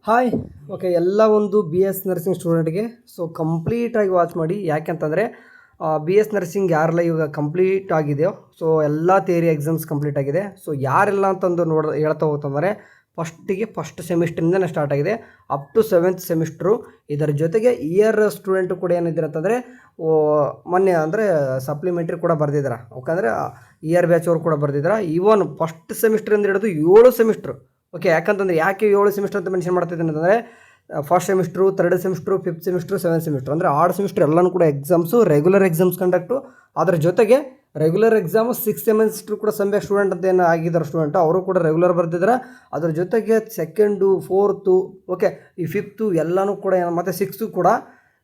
Hi. Okay, ಎಲ್ಲ ಒಂದು B S nursing ಸ್ಟೂಡೆಂಟ್ಗೆ so ಕಂಪ್ಲೀಟಾಗಿ ವಾಚ್ ಮಾಡಿ. ಯಾಕೆಂತಂದರೆ ಬಿ ಎಸ್ ನರ್ಸಿಂಗ್ ಯಾರೆಲ್ಲ ಇವಾಗ ಕಂಪ್ಲೀಟ್ ಆಗಿದೆಯೋ ಸೊ ಎಲ್ಲ ಥಿಯರಿ ಎಕ್ಸಾಮ್ಸ್ ಕಂಪ್ಲೀಟ್ ಆಗಿದೆ. ಸೊ ಯಾರೆಲ್ಲ ಅಂತಂದು ಹೇಳ್ತಾ ಹೋಗ್ತಂದರೆ ಫಸ್ಟ್ ಸೆಮಿಸ್ಟ್ರಿಂದನೇ ಸ್ಟಾರ್ಟ್ ಆಗಿದೆ ಅಪ್ ಟು 7th ಸೆಮಿಸ್ಟ್ರು. ಇದರ ಜೊತೆಗೆ ಇಯರ್ ಸ್ಟೂಡೆಂಟು ಕೂಡ ಏನಿದ್ದೀರ ಅಂತಂದರೆ ಮೊನ್ನೆ ಅಂದರೆ ಸಪ್ಲಿಮೆಂಟ್ರಿ ಕೂಡ ಬರೆದಿದ್ದಾರೆ. ಯಾಕಂದರೆ ಇಯರ್ ಬ್ಯಾಚ್ ಅವರು ಕೂಡ ಬರೆದಿದ್ದಾರೆ. ಈವನ್ ಫಸ್ಟ್ ಸೆಮಿಸ್ಟ್ರಿಂದ ಹಿಡಿದು 7 ಸೆಮಿಸ್ಟ್ರು. ಓಕೆ, ಯಾಕಂತಂದರೆ ಯಾಕೆ 7 ಸೆಮಿಸ್ಟರ್ ಅಂತ ಮೆನ್ಷನ್ ಮಾಡ್ತಿದ್ದೇನೆ ಅಂತಂದರೆ first semester, 3rd semester, 5th semester, 7th semester ಅಂದರೆ 6 ಸೆಮಿಸ್ಟ್ರ್ ಎಲ್ಲನೂ ಕೂಡ ಎಕ್ಸಾಮ್ಸು ರೆಗ್ಯುಲರ್ ಎಕ್ಸಾಮ್ಸ್ ಕಂಡಕ್ಟು. ಅದರ ಜೊತೆಗೆ ರೆಗ್ಯುಲರ್ ಎಕ್ಸಾಮು 6th ಸೆಮಿಸ್ಟ್ರು ಕೂಡ ಸಂಬ್ಯಾಕ್ ಸ್ಟೂಡೆಂಟ್ ಅಂತ ಏನು ಆಗಿದ್ದಾರೆ ಸ್ಟೂಡೆಂಟು ಅವರು ಕೂಡ ರೆಗ್ಯುಲರ್ ಬರ್ತಿದ್ದಾರೆ. ಅದ್ರ ಜೊತೆಗೆ 2nd, 4th, ಓಕೆ ಈ 5th ಎಲ್ಲನೂ ಕೂಡ ಮತ್ತು 6th ಕೂಡ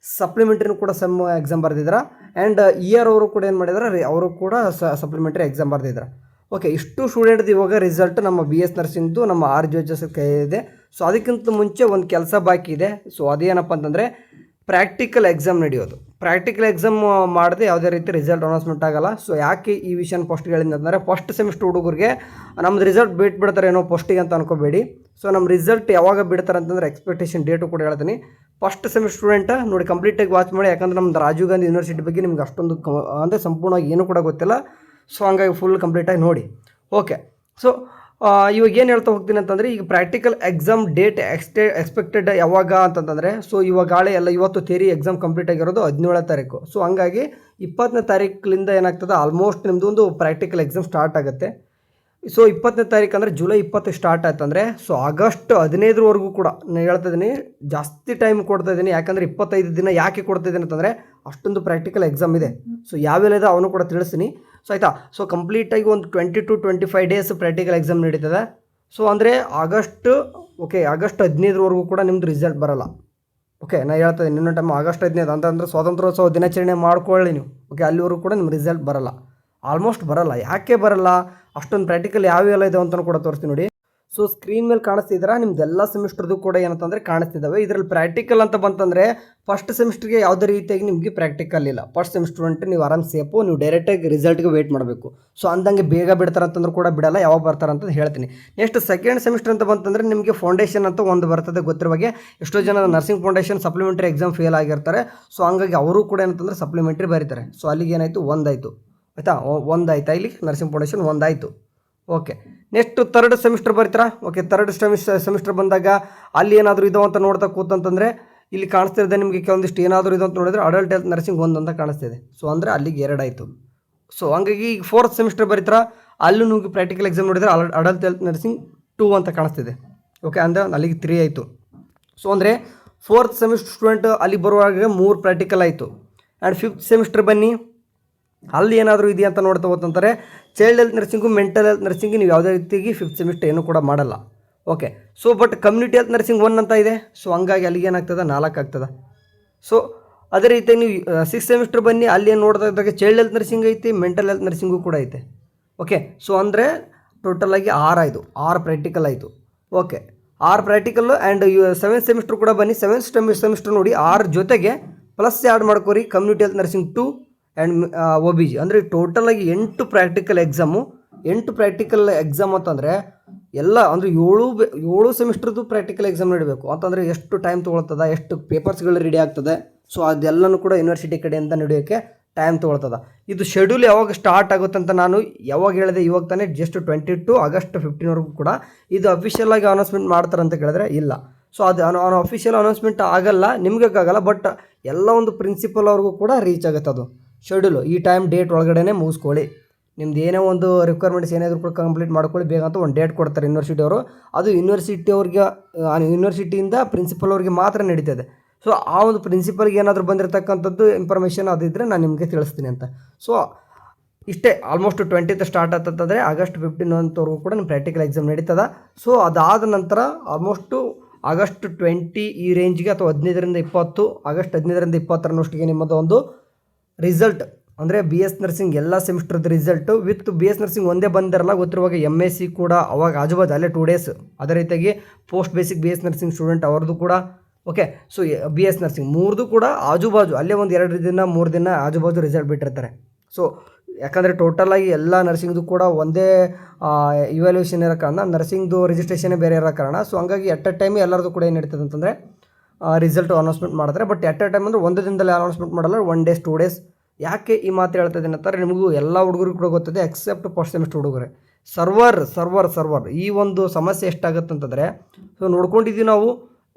ಸಪ್ಲಿಮೆಂಟ್ರಿನೂ ಕೂಡ ಸೆಮ್ ಎಕ್ಸಾಮ್ ಬರೆದಿದ್ದಾರೆ. ಆ್ಯಂಡ್ ಇಯರ್ ಅವರು ಕೂಡ ಏನು ಮಾಡಿದ್ದಾರೆ, ಅವರು ಕೂಡ ಸಪ್ಲಿಮೆಂಟ್ರಿ ಎಕ್ಸಾಮ್ ಬರೆದಿದ್ದಾರೆ. ಓಕೆ, ಇಷ್ಟು ಸ್ಟೂಡೆಂಟ್ದು ಇವಾಗ ರಿಸಲ್ಟ್ ನಮ್ಮ ಬಿ ಎಸ್ ನರ್ಸಿಂಗ್ದು ನಮ್ಮ RGHS ಕೈ ಇದೆ. ಸೊ ಅದಕ್ಕಿಂತ ಮುಂಚೆ ಒಂದು ಕೆಲಸ ಬಾಕಿ ಇದೆ. ಸೊ ಅದೇನಪ್ಪ ಅಂತಂದರೆ ಪ್ರಾಕ್ಟಿಕಲ್ ಎಕ್ಸಾಮ್ ನಡೆಯೋದು. ಪ್ರಾಕ್ಟಿಕಲ್ ಎಕ್ಸಾಮ್ ಮಾಡದೆ ಯಾವುದೇ ರೀತಿ ರಿಸಲ್ಟ್ ಅನೌನ್ಸ್ಮೆಂಟ್ ಆಗೋಲ್ಲ. ಸೊ ಯಾಕೆ ಈ ವಿಷಯನ ಫಸ್ಟ್ ಹೇಳಿದ್ದೆ ಅಂತಂದರೆ ಫಸ್ಟ್ ಸೆಮಿಸ್ಟರ್ ಹುಡುಗರಿಗೆ ನಮ್ಮದು ರಿಸಲ್ಟ್ ಬಿಟ್ಬಿಡ್ತಾರೆ ಏನೋ ಫಸ್ಟಿಗೆ ಅಂತ ಅನ್ಕೋಬೇಡಿ. ಸೊ ನಮ್ಮ ರಿಸಲ್ಟ್ ಯಾವಾಗ ಬಿಡ್ತಾರೆ ಅಂತಂದರೆ ಎಕ್ಸ್ಪೆಕ್ಟೇಷನ್ ಡೇಟು ಕೂಡ ಹೇಳ್ತೀನಿ. ಫಸ್ಟ್ ಸೆಮಿಸ್ಟರ್ ಸ್ಟೂಡೆಂಟ ನೋಡಿ ಕಂಪ್ಲೀಟಾಗಿ ವಾಚ್ ಮಾಡಿ. ಯಾಕಂದರೆ ನಮ್ಮದು ರಾಜೀವ್ ಗಾಂಧಿ ಯೂನಿವರ್ಸಿಟಿ ಬಗ್ಗೆ ನಿಮ್ಗೆ ಅಷ್ಟೊಂದು ಅಂದರೆ ಸಂಪೂರ್ಣವಾಗಿ ಏನೂ ಕೂಡ ಗೊತ್ತಿಲ್ಲ. ಸೊ ಹಂಗಾಗಿ ಫುಲ್ ಕಂಪ್ಲೀಟಾಗಿ ನೋಡಿ. ಓಕೆ, ಸೊ ಇವಾಗ ಏನು ಹೇಳ್ತಾ ಹೋಗ್ತೀನಿ ಅಂತಂದರೆ ಈಗ ಪ್ರಾಕ್ಟಿಕಲ್ ಎಕ್ಸಾಮ್ ಡೇಟ್ ಎಕ್ಸ್ಪೆಕ್ಟೆಡ್ ಯಾವಾಗ ಅಂತಂದರೆ ಸೊ ಇವಾಗಾಳೆ ಎಲ್ಲ ಇವತ್ತು ಥಿಯರಿ ಎಕ್ಸಾಮ್ ಕಂಪ್ಲೀಟ್ ಆಗಿರೋದು 17ನೇ ತಾರೀಕು. ಸೊ ಹಂಗಾಗಿ 20ನೇ ತಾರೀಕಿನಿಂದ ಏನಾಗ್ತದೆ ಆಲ್ಮೋಸ್ಟ್ ನಿಮ್ಮದು ಒಂದು ಪ್ರಾಕ್ಟಿಕಲ್ ಎಕ್ಸಾಮ್ ಸ್ಟಾರ್ಟ್ ಆಗುತ್ತೆ. ಸೊ 20ನೇ ತಾರೀಕು ಅಂದರೆ ಜುಲೈ 20 ಸ್ಟಾರ್ಟ್ ಆಯ್ತಂದರೆ ಸೊ ಆಗಸ್ಟ್ 15ರವರೆಗೂ ಕೂಡ ನಾನು ಹೇಳ್ತಾ ಇದ್ದೀನಿ, ಜಾಸ್ತಿ ಟೈಮ್ ಕೊಡ್ತಾ ಇದ್ದೀನಿ. ಯಾಕಂದರೆ 25 ದಿನ ಯಾಕೆ ಕೊಡ್ತಾ ಇದ್ದೀನಿ ಅಂತಂದರೆ ಅಷ್ಟೊಂದು ಪ್ರಾಕ್ಟಿಕಲ್ ಎಕ್ಸಾಮ್ ಇದೆ. ಸೊ ಯಾವೆಲ್ಲ ಇದೆ ಅವನು ಕೂಡ ತಿಳಿಸ್ತೀನಿ. ಸೊ ಆಯಿತಾ, ಸೊ ಕಂಪ್ಲೀಟಾಗಿ ಒಂದು 20 to 25 ಡೇಸ್ ಪ್ರಾಕ್ಟಿಕಲ್ ಎಕ್ಸಾಮ್ ನಡೀತದೆ. ಸೊ ಅಂದರೆ ಆಗಸ್ಟ್ 15ರವರೆಗೂ ಕೂಡ ನಿಮ್ಮದು ರಿಸಲ್ಟ್ ಬರೋಲ್ಲ. ಓಕೆ, ನಾನು ಹೇಳ್ತಾ ಇದ್ದೀನಿ ಇನ್ನೊಂದು ಟೈಮ್ ಆಗಸ್ಟ್ 15 ಅಂತಂದರೆ ಸ್ವಾತಂತ್ರ್ಯೋತ್ಸವ ದಿನಾಚರಣೆ ಮಾಡ್ಕೊಳ್ಳಿ ನೀವು. ಓಕೆ, ಅಲ್ಲಿವರೆಗೂ ಕೂಡ ನಿಮ್ಮ ರಿಸಲ್ಟ್ ಬರೋಲ್ಲ, ಆಲ್ಮೋಸ್ಟ್ ಬರೋಲ್ಲ. ಯಾಕೆ ಬರೋಲ್ಲ, ಅಷ್ಟೊಂದು ಪ್ರಾಕ್ಟಿಕಲ್ ಯಾವೆಲ್ಲ ಇದೆ ಅಂತಲೂ ಕೂಡ ತೋರಿಸ್ತೀನಿ ನೋಡಿ. ಸೊ ಸ್ಕ್ರೀನ್ ಮೇಲೆ ಕಾಣಿಸ್ತಿದ್ದೀರಾ ನಿಮ್ದೆಲ್ಲ ಸೆಮಿಸ್ಟರ್ದು ಕೂಡ ಏನಂತಂದರೆ ಕಾಣಿಸ್ತಿದ್ದಾವೆ. ಇದರಲ್ಲಿ ಪ್ರಾಕ್ಟಿಕಲ್ ಅಂತ ಬಂತಂದರೆ ಫಸ್ಟ್ ಸೆಮಿಸ್ಟ್ರಿಗೆ ಯಾವುದೇ ರೀತಿಯಾಗಿ ನಿಮಗೆ ಪ್ರಾಕ್ಟಿಕಲ್ ಇಲ್ಲ. ಫಸ್ಟ್ ಸೆಮಿಸ್ಟರ್ ಅಂಟು ನೀವು ಆರಾಮ್ ಸೇಫು, ನೀವು ಡೈರೆಕ್ಟಾಗಿ ರಿಸಲ್ಟ್ಗೆ ವೆಯ್ಟ್ ಮಾಡಬೇಕು. ಸೊ ಅಂದಂಗೆ ಬೇಗ ಬಿಡ್ತಾರೆ ಅಂತಂದ್ರೂ ಕೂಡ ಬಿಡಲ್ಲ, ಯಾವಾಗ ಬರ್ತಾರೆ ಅಂತ ಹೇಳ್ತೀನಿ. ನೆಕ್ಸ್ಟ್ 2nd ಸೆಮಿಸ್ಟರ್ ಅಂತ ಬಂತಂದರೆ ನಿಮಗೆ ಫೌಂಡೇಶನ್ ಅಂತ ಒಂದು ಬರ್ತದೆ ಗೊತ್ತಿರುವಾಗೆ. ಎಷ್ಟೋ ಜನ nursing foundation supplementary exam fail ಆಗಿರ್ತಾರೆ. ಸೊ ಹಂಗಾಗಿ ಅವರು ಕೂಡ ಏನಂತಂದರೆ ಸಪ್ಲಿಮೆಂಟ್ರಿ ಬರೀತಾರೆ. ಸೊ ಅಲ್ಲಿಗೆ ಏನಾಯಿತು, ಒಂದಾಯಿತು. ಆಯಿತಾ, ಒಂದಾಯ್ತಾ, ಇಲ್ಲಿ ನರ್ಸಿಂಗ್ ಫೌಂಡೇಶನ್ ಒಂದಾಯಿತು. ಓಕೆ, ನೆಕ್ಸ್ಟ್ 3rd ಸೆಮಿಸ್ಟರ್ ಬರ್ತೀರಾ. ಓಕೆ, 3rd ಸೆಮಿಸ್ಟರ್ ಬಂದಾಗ ಅಲ್ಲಿ ಏನಾದರೂ ಇದೋ ಅಂತ ನೋಡ್ತಾ ಕೂತಂತಂದರೆ ಇಲ್ಲಿ ಕಾಣಿಸ್ತಿದೆ ನಿಮಗೆ ಕೆಲವೊಂದಿಷ್ಟು ಏನಾದರೂ ಇದು ಅಂತ ನೋಡಿದ್ರೆ ಅಡಲ್ಟ್ ಹೆಲ್ತ್ ನರ್ಸಿಂಗ್ 1 ಅಂತ ಕಾಣಿಸ್ತಿದೆ. ಸೊ ಅಂದರೆ ಅಲ್ಲಿಗೆ 2 ಆಯಿತು. ಸೊ ಹಂಗಾಗಿ ಈಗ 4th ಸೆಮಿಸ್ಟರ್ ಬರ್ತೀರಾ, ಅಲ್ಲೂ ನಿಮಗೆ ಪ್ರಾಕ್ಟಿಕಲ್ ಎಕ್ಸಾಮ್ ನೋಡಿದ್ರೆ ಅಡಲ್ಟ್ ಹೆಲ್ತ್ ನರ್ಸಿಂಗ್ 2 ಅಂತ ಕಾಣಿಸ್ತಿದೆ. ಓಕೆ, ಅಂದರೆ ಅಲ್ಲಿಗೆ 3 ಆಯಿತು. ಸೊ ಅಂದರೆ 4th ಸೆಮಿಸ್ಟರ್ ಸ್ಟೂಡೆಂಟ್ ಅಲ್ಲಿ ಬರುವಾಗ 3 ಪ್ರಾಕ್ಟಿಕಲ್ ಆಯಿತು. ಆ್ಯಂಡ್ 5th ಸೆಮಿಸ್ಟರ್ ಬನ್ನಿ, ಅಲ್ಲಿ ಏನಾದರೂ ಇದೆಯಾ ಅಂತ ನೋಡ್ತಾ ಹೋಗ್ತಂತಾರೆ. Child health nursing, mental health nursing ನೀವು ಯಾವುದೇ ರೀತಿಯಾಗಿ 5th ಸೆಮಿಸ್ಟರ್ ಏನೂ ಕೂಡ ಮಾಡಲ್ಲ. Okay, so but community health nursing 1 ಅಂತ ಇದೆ. ಸೊ ಹಂಗಾಗಿ ಅಲ್ಲಿಗೆ ಏನಾಗ್ತದೆ, 4 ಆಗ್ತದೆ. ಸೊ ಅದೇ ರೀತಿಯಾಗಿ ನೀವು 6th ಸೆಮಿಸ್ಟರ್ ಬನ್ನಿ, ಅಲ್ಲಿ ಏನು ನೋಡ್ತಾ ಇದ್ದಾಗ ಚೈಲ್ಡ್ ಹೆಲ್ತ್ ನರ್ಸಿಂಗ್ ಐತಿ, ಮೆಂಟಲ್ ಹೆಲ್ತ್ ನರ್ಸಿಂಗು ಕೂಡ ಐತೆ. ಓಕೆ, ಸೊ ಅಂದರೆ ಟೋಟಲಾಗಿ 6 ಆಯಿತು, 6 ಪ್ರಾಕ್ಟಿಕಲ್ ಆಯಿತು. Okay, 6 practical. And 7th semester ಕೂಡ ಬನ್ನಿ. 7th ಸೆಮಿಸ್ಟರ್ ನೋಡಿ 6 ಜೊತೆಗೆ ಪ್ಲಸ್ ಆ್ಯಡ್ ಮಾಡ್ಕೊರಿ community health nursing 2 and OBG ಅಂದರೆ ಟೋಟಲಾಗಿ 8 ಪ್ರಾಕ್ಟಿಕಲ್ ಎಕ್ಸಾಮು. 8 ಪ್ರಾಕ್ಟಿಕಲ್ ಎಕ್ಸಾಮ್ ಅಂತಂದರೆ ಎಲ್ಲ ಅಂದರೆ 7 ಸೆಮಿಸ್ಟರ್ದು ಪ್ರಾಕ್ಟಿಕಲ್ ಎಕ್ಸಾಮ್ ನಡೀಬೇಕು ಅಂತಂದರೆ ಎಷ್ಟು ಟೈಮ್ ತೊಗೊಳ್ತದೆ, ಎಷ್ಟು ಪೇಪರ್ಸ್ಗಳು ರೆಡಿ ಆಗ್ತದೆ. ಸೊ ಅದೆಲ್ಲನೂ ಕೂಡ ಯೂನಿವರ್ಸಿಟಿ ಕಡೆಯಿಂದ ನಡೆಯೋಕ್ಕೆ ಟೈಮ್ ತೊಗೊಳ್ತದೆ. ಇದು ಶೆಡ್ಯೂಲ್ ಯಾವಾಗ ಸ್ಟಾರ್ಟ್ ಆಗುತ್ತೆ ಅಂತ ನಾನು ಯಾವಾಗ ಹೇಳಿದೆ, ಇವಾಗ ತಾನೇ ಜಸ್ಟ್ 22 ಆಗಸ್ಟ್ 15ವರೆಗೂ ಕೂಡ ಇದು ಅಫಿಷಿಯಲ್ ಆಗಿ ಅನೌನ್ಸ್ಮೆಂಟ್ ಮಾಡ್ತಾರೆ ಅಂತ ಕೇಳಿದ್ರೆ ಇಲ್ಲ. ಸೊ ಅದು ಅಫಿಷಿಯಲ್ ಅನೌನ್ಸ್ಮೆಂಟ್ ಆಗಲ್ಲ, ನಿಮಗಾಗಲ್ಲ, ಬಟ್ ಎಲ್ಲ ಒಂದು ಪ್ರಿನ್ಸಿಪಲ್ ಅವ್ರಿಗೂ ಕೂಡ ರೀಚ್ ಆಗುತ್ತೆ ಅದು ಶೆಡ್ಯೂಲು. ಈ ಟೈಮ್ ಡೇಟ್ ಒಳಗಡೆ ಮುಗಿಸ್ಕೊಳ್ಳಿ, ನಿಮ್ದು ಏನೇ ಒಂದು ರಿಕ್ವೈರ್ಮೆಂಟ್ಸ್ ಏನಾದರೂ ಕೂಡ ಕಂಪ್ಲೀಟ್ ಮಾಡ್ಕೊಳ್ಳಿ ಬೇಗ ಅಂತ ಒಂದು ಡೇಟ್ ಕೊಡ್ತಾರೆ ಯೂನಿವರ್ಸಿಟಿಯವರು. ಅದು ಯೂನಿವರ್ಸಿಟಿಯಿಂದ ಪ್ರಿನ್ಸಿಪಲ್ ಅವ್ರಿಗೆ ಮಾತ್ರ ನಡೀತದೆ. ಸೊ ಆ ಒಂದು ಪ್ರಿನ್ಸಿಪಲ್ಗೆ ಏನಾದರೂ ಬಂದಿರತಕ್ಕಂಥದ್ದು ಇನ್ಫಾರ್ಮೇಷನ್ ಅದಿದ್ದರೆ ನಾನು ನಿಮಗೆ ತಿಳಿಸ್ತೀನಿ ಅಂತ. ಸೊ ಇಷ್ಟೇ, ಆಲ್ಮೋಸ್ಟ್ 20th ಸ್ಟಾರ್ಟ್ ಆಗ್ತದಂದರೆ ಆಗಸ್ಟ್ 15ವರೆಗೂ ಕೂಡ ನಿಮ್ಮ ಪ್ರಾಕ್ಟಿಕಲ್ ಎಕ್ಸಾಮ್ ನಡೀತದೆ. ಸೊ ಅದಾದ ನಂತರ ಆಲ್ಮೋಸ್ಟು ಆಗಸ್ಟ್ 20 ಈ ರೇಂಜ್ಗೆ ಅಥವಾ 15ರಿಂದ 20 ಆಗಸ್ಟ್ 15ರಿಂದ 20ರಷ್ಟಕ್ಕೆ ನಿಮ್ಮದು ಒಂದು ರಿಸಲ್ಟ್ ಅಂದರೆ ಬಿ ಎಸ್ ನರ್ಸಿಂಗ್ ಎಲ್ಲ ಸೆಮಿಸ್ಟರ್ದು result with B S nursing ಒಂದೇ ಬಂದಿರಲ್ಲ ಗೊತ್ತಿರುವಾಗ MSc ಕೂಡ ಅವಾಗ ಆಜುಬಾಜು ಅಲ್ಲೇ 2 ಡೇಸ್. ಅದೇ ರೀತಿಯಾಗಿ post basic B S nursing student ಅವ್ರದ್ದು ಕೂಡ. Okay, so B S nursing 3ದು ಕೂಡ ಆಜುಬಾಜು ಅಲ್ಲೇ ಒಂದು 2 ದಿನ 3 ದಿನ ಆಜುಬಾಜು ರಿಸಲ್ಟ್ ಬಿಟ್ಟಿರ್ತಾರೆ. ಸೊ ಯಾಕಂದರೆ ಟೋಟಲಾಗಿ ಎಲ್ಲ ನರ್ಸಿಂಗ್ದು ಕೂಡ ಒಂದೇ ಇವ್ಯಾಲ್ಯೂಷನ್ ಇರೋ ಕಾರಣ, ನರ್ಸಿಂಗ್ದು ರಿಜಿಸ್ಟ್ರೇಷನ್ನೇ ಬೇರೆ ಇರೋ ಕಾರಣ. ಸೊ ಹಂಗಾಗಿ ಎಟ್ ಎ ಟೈಮ್ ಎಲ್ಲರದು ಕೂಡ ಏನು ನಡೀತದೆ ಅಂತಂದರೆ ರಿಸಲ್ಟ್ ಅನೌನ್ಸ್ಮೆಂಟ್ ಮಾಡ್ತಾರೆ. ಬಟ್ ಎಟ್ ಎ ಟೈಮ್ ಅಂದರೆ ಒಂದು ದಿನದಲ್ಲಿ ಅನೌನ್ಸ್ಮೆಂಟ್ ಮಾಡಲ್ಲ, 1 ಡೇಸ್ 2 ಡೇಸ್. ಯಾಕೆ ಈ ಮಾತು ಹೇಳ್ತಾ ಇದ್ದೀನಿ ಅಂತಾರೆ, ನಿಮಗೂ ಎಲ್ಲ ಹುಡುಗರಿಗೂ ಕೂಡ ಗೊತ್ತಿದೆ ಎಕ್ಸೆಪ್ಟ್ ಫಸ್ಟ್ ಸೆಮಿಸ್ಟರ್ ಹುಡುಗರೆ. ಸರ್ವರ್ ಈ ಒಂದು ಸಮಸ್ಯೆ ಎಷ್ಟಾಗುತ್ತೆ ಅಂತಂದರೆ, ಸೊ ನೋಡ್ಕೊಂಡಿದ್ದೀವಿ ನಾವು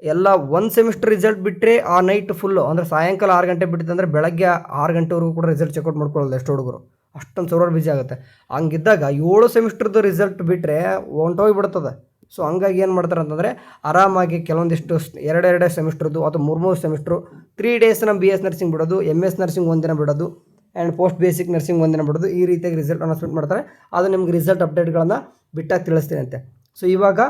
ಎಲ್ಲ 1 ಸೆಮಿಸ್ಟರ್ ರಿಸಲ್ಟ್ ಬಿಟ್ಟರೆ ಆ ನೈಟ್ ಫುಲ್ಲು, ಅಂದರೆ ಸಾಯಂಕಾಲ 6 ಗಂಟೆ ಬಿಟ್ಟಿತ್ತಂದರೆ ಬೆಳಗ್ಗೆ 6 ಗಂಟೆವರೆಗೂ ಕೂಡ ರಿಸಲ್ಟ್ ಚೆಕ್ಔಟ್ ಮಾಡ್ಕೊಳ್ಳೋದು ಎಷ್ಟು ಹುಡುಗರು, ಅಷ್ಟೊಂದು ಸರ್ವರ್ ಬಿಜಿ ಆಗುತ್ತೆ. ಹಂಗಿದ್ದಾಗ 7 ಸೆಮಿಸ್ಟರ್ದು ರಿಸಲ್ಟ್ ಬಿಟ್ಟರೆ ಹೊಂಟೋಗಿಬಿಡ್ತದೆ. ಸೊ ಹಂಗಾಗಿ ಏನು ಮಾಡ್ತಾರೆ ಅಂತಂದರೆ ಆರಾಮಾಗಿ ಕೆಲವೊಂದಿಷ್ಟು 2 ಸೆಮಿಸ್ಟ್ರದ್ದು ಅಥವಾ 3 ಸೆಮಿಸ್ಟ್ರು 3 ಡೇಸ್ ನಮ್ಮ BS ನರ್ಸಿಂಗ್ ಬಿಡೋದು, MS ನರ್ಸಿಂಗ್ ಒಂದಿನ ಬಿಡೋದು, ಆ್ಯಂಡ್ ಪೋಸ್ಟ್ ಬೇಸಿಕ್ ನರ್ಸಿಂಗ್ ಒಂದಿನ ಬಿಡೋದು. ಈ ರೀತಿಯಾಗಿ ರಿಸಲ್ಟ್ ಅನೌನ್ಸ್ಮೆಂಟ್ ಮಾಡ್ತಾರೆ. ಅದು ನಿಮ್ಗೆ ರಿಸಲ್ಟ್ ಅಪ್ಡೇಟ್ಗಳನ್ನು ಬಿಟ್ಟಾಗಿ ತಿಳಿಸ್ತೀನಿ ಅಂತೆ. ಸೊ ಇವಾಗ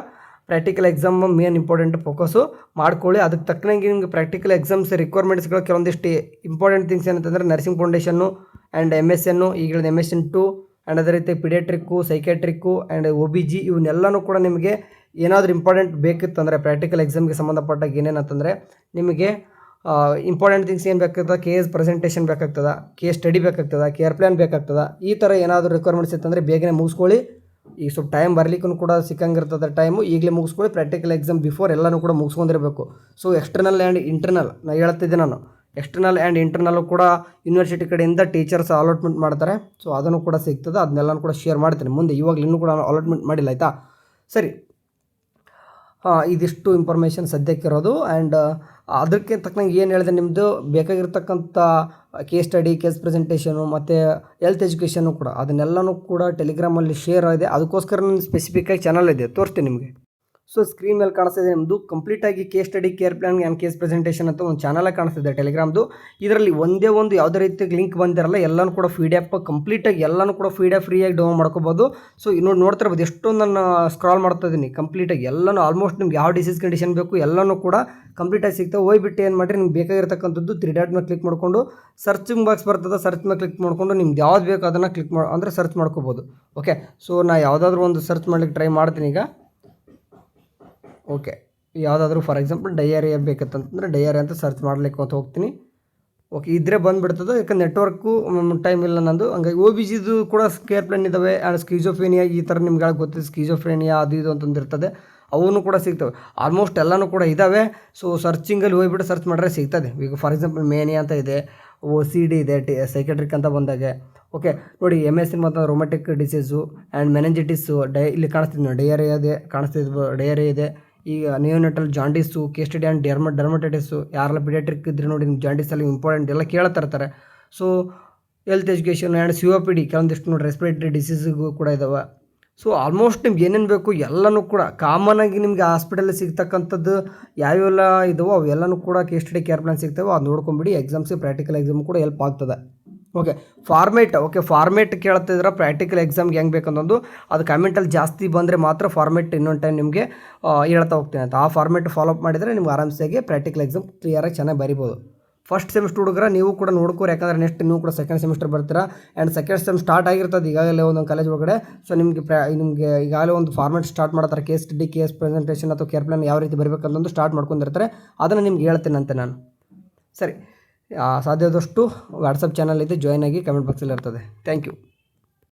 practical exam main important focus ಮಾಡ್ಕೊಳ್ಳಿ. ಅದಕ್ಕೆ ತಕ್ಕನಂಗೆ ನಿಮಗೆ ಪ್ರಾಕ್ಟಿಕಲ್ ಎಕ್ಸಾಮ್ಸ್ ರಿಕ್ವೈರ್ಮೆಂಟ್ಸ್ಗಳು ಕೆಲವೊಂದಿಷ್ಟು ಇಂಪಾರ್ಟೆಂಟ್ ಥಿಂಗ್ಸ್ ಏನಂತಂದರೆ ನರ್ಸಿಂಗ್ ಫೌಂಡೇಶನ್ನು ಆ್ಯಂಡ್ MSN, ಈಗ MSN 2 ಆ್ಯಂಡ್ ಅದೇ ರೀತಿ ಪಿಡಿಯಾಟ್ರಿಕ್ಕು, ಸೈಕ್ಯಾಟ್ರಿಕ್ಕು ಆ್ಯಂಡ್ OBG ಇವನ್ನೆಲ್ಲನೂ ಕೂಡ ನಿಮಗೆ ಏನಾದರೂ ಇಂಪಾರ್ಟೆಂಟ್ ಬೇಕಿತ್ತಂದರೆ ಪ್ರಾಕ್ಟಿಕಲ್ ಎಕ್ಸಾಮ್ಗೆ ಸಂಬಂಧಪಟ್ಟಾಗ ಏನೇನಂತಂದರೆ ನಿಮಗೆ ಇಂಪಾರ್ಟೆಂಟ್ ಥಿಂಗ್ಸ್ ಏನು ಬೇಕಾಗ್ತದೆ, KS ಪ್ರೆಸೆಂಟೇಷನ್ ಬೇಕಾಗ್ತದೆ, ಕೇಸ್ ಸ್ಟಡಿ ಬೇಕಾಗ್ತದೆ, ಕೇರ್ ಪ್ಲ್ಯಾನ್ ಬೇಕಾಗ್ತದೆ. ಈ ಥರ ಏನಾದರೂ ರಿಕ್ವೈರ್ಮೆಂಟ್ಸ್ ಇತ್ತಂದರೆ ಬೇಗನೆ ಮುಗಿಸ್ಕೊಳ್ಳಿ. ಈಗ ಸ್ವಲ್ಪ ಟೈಮ್ ಬರಲಿಕ್ಕೂ ಕೂಡ ಸಿಕ್ಕಂಗಿರ್ತದೆ ಟೈಮು, ಈಗಲೇ ಮುಗಿಸ್ಕೊಳ್ಳಿ. ಪ್ರಾಕ್ಟಿಕಲ್ ಎಕ್ಸಾಮ್ ಬಿಫೋರ್ ಎಲ್ಲನೂ ಕೂಡ ಮುಗಿಸ್ಕೊಂಡಿರಬೇಕು. ಸೊ ಎಕ್ಸ್ಟರ್ನಲ್ ಆ್ಯಂಡ್ ಇಂಟರ್ನಲ್ ಹೇಳ್ತಿದ್ದೆ ನಾನು, ಎಕ್ಸ್ಟರ್ನಲ್ ಆ್ಯಂಡ್ ಇಂಟರ್ನಲ್ಲು ಕೂಡ ಯೂನಿವರ್ಸಿಟಿ ಕಡೆಯಿಂದ ಟೀಚರ್ಸ್ ಅಲಾಟ್ಮೆಂಟ್ ಮಾಡ್ತಾರೆ. ಸೊ ಅದನ್ನು ಕೂಡ ಸಿಗ್ತದೆ, ಅದನ್ನೆಲ್ಲನೂ ಕೂಡ ಶೇರ್ ಮಾಡ್ತೀನಿ ಮುಂದೆ. ಇವಾಗಲೂ ಇನ್ನೂ ಕೂಡ ಅಲಾಟ್ಮೆಂಟ್ ಮಾಡಿಲ್ಲ, ಆಯಿತಾ? ಸರಿ, ಇದಿಷ್ಟು ಇನ್ಫಾರ್ಮೇಷನ್ ಸದ್ಯಕ್ಕಿರೋದು. ಆ್ಯಂಡ್ ಅದಕ್ಕೆ ತಕ್ಕನಂಗೆ ಏನು ಹೇಳಿದೆ, ನಿಮ್ಮದು ಬೇಕಾಗಿರ್ತಕ್ಕಂಥ ಕೇಸ್ ಸ್ಟಡಿ, ಕೇಸ್ ಪ್ರೆಸೆಂಟೇಷನು ಮತ್ತು ಹೆಲ್ತ್ ಎಜುಕೇಷನ್ನು ಕೂಡ ಅದನ್ನೆಲ್ಲನೂ ಕೂಡ ಟೆಲಿಗ್ರಾಮಲ್ಲಿ ಶೇರ್ ಆಗಿದೆ. ಅದಕ್ಕೋಸ್ಕರ ನನ್ನ ಸ್ಪೆಸಿಫಿಕ್ಕಾಗಿ ಚಾನಲ್ ಇದೆ, ತೋರಿಸ್ತೀನಿ ನಿಮಗೆ. ಸೊ ಸ್ಕ್ರೀನ್ ಮೇಲೆ ಕಾಣಿಸ್ತಿದೆ ನಿಮ್ಮದು ಕಂಪ್ಲೀಟಾಗಿ case study, care plan and case presentation ಅಂತ ಒಂದು ಚಾನಲಾಗಿ ಕಾಣಿಸ್ತಿದೆ ಟೆಲಿಗ್ರಾಮ್ದು. ಇದರಲ್ಲಿ ಒಂದೇ ಒಂದು ಯಾವುದೇ ರೀತಿಯಾಗಿ ಲಿಂಕ್ ಬಂದಿರಲ್ಲ, ಎಲ್ಲನೂ ಕೂಡ PDF ಕಂಪ್ಲೀಟಾಗಿ ಎಲ್ಲನೂ ಕೂಡ PDF ಫ್ರೀಯಾಗಿ ಡೌನ್ಲೋಡ್ ಮಾಡ್ಕೋಬೋದು. ಸೊ ನೋಡ್ತಿರ್ಬೋದು ಎಷ್ಟೊಂದು ನಾನು ಸ್ಕ್ರಾಲ್ ಮಾಡ್ತಾ ಇದ್ದೀನಿ, ಕಂಪ್ಲೀಟಾಗಿ ಎಲ್ಲನೂ ಆಲ್ಮೋಸ್ಟ್ ನಿಮ್ಗೆ ಯಾವ ಡಿಸೀಸ್ ಕಂಡೀಷನ್ ಬೇಕು ಎಲ್ಲನೂ ಕೂಡ ಕಂಪ್ಲೀಟಾಗಿ ಸಿಗ್ತವೆ. ಹೋಗ್ಬಿಟ್ಟು ಏನು ಮಾಡಿರಿ, ನಿಮ್ಗೆ ಬೇಕಾಗಿರ್ತಕ್ಕಂಥದ್ದು 3 ಡಾಟ್ ಮೇಲೆ ಕ್ಲಿಕ್ ಮಾಡಿಕೊಂಡು ಸರ್ಚಿಂಗ್ ಬಾಕ್ಸ್ ಬರ್ತದೆ, ಸರ್ಚ್ ಮೇಲೆ ಕ್ಲಿಕ್ ಮಾಡಿಕೊಂಡು ನಿಮ್ಗೆ ಯಾವ್ದು ಬೇಕು ಅದನ್ನು ಕ್ಲಿಕ್ ಅಂದರೆ ಸರ್ಚ್ ಮಾಡ್ಕೋಬೋದು. ಓಕೆ, ಸೊ ನಾನು ಯಾವುದಾದ್ರೂ ಒಂದು ಸರ್ಚ್ ಮಾಡ್ಲಿಕ್ಕೆ ಟ್ರೈ ಮಾಡ್ತೀನಿ ಈಗ. ಓಕೆ, ಯಾವುದಾದ್ರೂ ಫಾರ್ ಎಕ್ಸಾಂಪಲ್ ಡಯರಿಯಾ ಬೇಕಂತಂದರೆ ಡಯರಿಯಾ ಅಂತ ಸರ್ಚ್ ಮಾಡ್ಲಿಕ್ಕೆ ಅಂತ ಹೋಗ್ತೀನಿ. ಓಕೆ, ಇದ್ರೆ ಬಂದುಬಿಡ್ತದೆ, ಯಾಕಂದ್ರೆ ನೆಟ್ವರ್ಕು ಟೈಮ್ ಇಲ್ಲ ನಂದು. ಹಂಗಾಗಿ OBGದು ಕೂಡ ಕೇರ್ ಪ್ಲಾನ್ ಇದ್ದಾವೆ. ಆ್ಯಂಡ್ ಸ್ಕೀಜೋಫ್ರೇನಿಯಾ ಈ ಥರ ನಿಮ್ಗೆ ಗೊತ್ತಿದೆ, ಸ್ಕೀಜೋಫ್ರೇನಿಯಾ ಅದು ಇದು ಅಂತಂದಿರ್ತದೆ, ಅವನು ಕೂಡ ಸಿಗ್ತವೆ. ಆಲ್ಮೋಸ್ಟ್ ಎಲ್ಲನೂ ಕೂಡ ಇದ್ದಾವೆ. ಸೊ ಸರ್ಚಿಂಗಲ್ಲಿ ಹೋಗ್ಬಿಟ್ಟು ಸರ್ಚ್ ಮಾಡಿದ್ರೆ ಸಿಗ್ತದೆ. ಈಗ ಫಾರ್ ಎಕ್ಸಾಂಪಲ್ ಮೇನಿಯಾ ಅಂತ ಇದೆ, OCD ಇದೆ, ಸೈಕೆಟ್ರಿಕ್ ಅಂತ ಬಂದಾಗೆ. ಓಕೆ ನೋಡಿ, MSN ಮತ್ತು ರೊಮ್ಯಾಟಿಕ್ ಡಿಸೀಸು ಆ್ಯಂಡ್ ಮೆನೆಂಜಿಟಿಸು ಇಲ್ಲಿ ಕಾಣಿಸ್ತಿದೆ ನೋಡಿ, ಡಯರಿಯಾ ಇದೆ ಕಾಣಿಸ್ತಿದ್ವು, ಡಯರಿಯಾ ಇದೆ. ಈಗ neonatal jaundice, case study and dermatitis, ಯಾರೆಲ್ಲ ಪಿಡಿಯಾಟ್ರಿಕ್ ಇದ್ರೆ ನೋಡಿ, ನಿಮ್ಮ ಜಾಂಡೀಸಲ್ಲಿ ಇಂಪಾರ್ಟೆಂಟ್ ಎಲ್ಲ ಕೇಳ್ತಾ ಇರ್ತಾರೆ. So health education and COPD ಕೆಲವೊಂದಿಷ್ಟು ನೋಡಿ, ರೆಸ್ಪಿರೇಟರಿ ಡಿಸೀಸಿಗೂ ಕೂಡ ಇದ್ದಾವೆ. ಸೊ ಆಲ್ಮೋಸ್ಟ್ ನಿಮ್ಗೆ ಏನೇನು ಬೇಕು ಎಲ್ಲನೂ ಕೂಡ ಕಾಮನಾಗಿ ನಿಮಗೆ ಹಾಸ್ಪಿಟಲಲ್ಲಿ ಸಿಗ್ತಕ್ಕಂಥದ್ದು ಯಾವೆಲ್ಲ ಇದಾವೋ ಅವೆಲ್ಲನೂ ಕೂಡ ಕೇಸ್ ಸ್ಟಡಿ, ಕೇರ್ ಪ್ಲಾನ್ ಸಿಗ್ತವೆ. ಅದು ನೋಡ್ಕೊಂಬಿಡಿ, ಎಕ್ಸಾಮ್ಸ್ಗೆ ಪ್ರಾಕ್ಟಿಕಲ್ ಎಕ್ಸಾಮ್ ಕೂಡ ಹೆಲ್ಪ್ ಆಗ್ತದೆ. ಓಕೆ, ಫಾರ್ಮೇಟ್ ಕೇಳ್ತಿದ್ರೆ ಪ್ರಾಕ್ಟಿಕಲ್ ಎಕ್ಸಾಮ್ಗೆ ಹೆಂಗೆ ಬೇಕಂತಂದು ಅದು ಕಮೆಂಟಲ್ಲಿ ಜಾಸ್ತಿ ಬಂದರೆ ಮಾತ್ರ ಫಾರ್ಮೇಟ್ ಇನ್ನೊಂದು ಟೈಮ್ ನಿಮಗೆ ಹೇಳ್ತಾ ಹೋಗ್ತೀನಿ ಅಂತ. ಆ ಫಾರ್ಮೇಟ್ ಫಾಲೋ ಅಪ್ ಮಾಡಿದರೆ ನಿಮ್ಗೆ ಆರಾಮ್ಸಾಗಿ ಪ್ರಾಕ್ಟಿಕಲ್ ಎಕ್ಸಾಮ್ ಕ್ಲಿಯರಾಗಿ ಚೆನ್ನಾಗಿ ಬರಿಬೋದು. ಫಸ್ಟ್ ಸೆಮಿಸ್ಟರ್ ಹುಡುಗರ ನೀವು ಕೂಡ ನೋಡ್ಕೋರಿ, ಯಾಕಂದರೆ ನೆಕ್ಸ್ಟ್ ನೀವು ಕೂಡ ಸೆಕೆಂಡ್ ಸೆಮಿಸ್ಟರ್ ಬರ್ತೀರಾ. ಆ್ಯಂಡ್ ಸೆಕೆಂಡ್ ಸೆಮ್ ಸ್ಟಾರ್ಟ್ ಆಗಿರ್ತದೆ ಈಗಾಗಲೇ ಒಂದೊಂದು ಕಾಲೇಜ್ ಒಳಗಡೆ. ಸೊ ನಿಮಗೆ ಈಗಾಗಲೇ ಒಂದು ಫಾರ್ಮೇಟ್ ಸ್ಟಾರ್ಟ್ ಮಾಡ್ತಾರೆ, ಕೇಸ್ ಸ್ಟಡಿ, ಕೇಸ್ ಪ್ರೆಸೆಂಟೇಷನ್ ಅಥವಾ ಕೇರ್ ಪ್ಲಾನ್ ಯಾವ ರೀತಿ ಬರಬೇಕಂತಂದು ಸ್ಟಾರ್ಟ್ ಮಾಡ್ಕೊಂಡಿರ್ತಾರೆ. ಅದನ್ನು ನಿಮ್ಗೆ ಹೇಳ್ತೀನಂತೆ ನಾನು. ಸರಿ, ಸಾಧ್ಯದಷ್ಟು ವಾಟ್ಸಪ್ ಚಾನಲ್ ಇದೆ, ಜಾಯ್ನ್ ಆಗಿ ಕಮೆಂಟ್ ಬಾಕ್ಸಲ್ಲಿ ಇರ್ತದೆ. Thank you.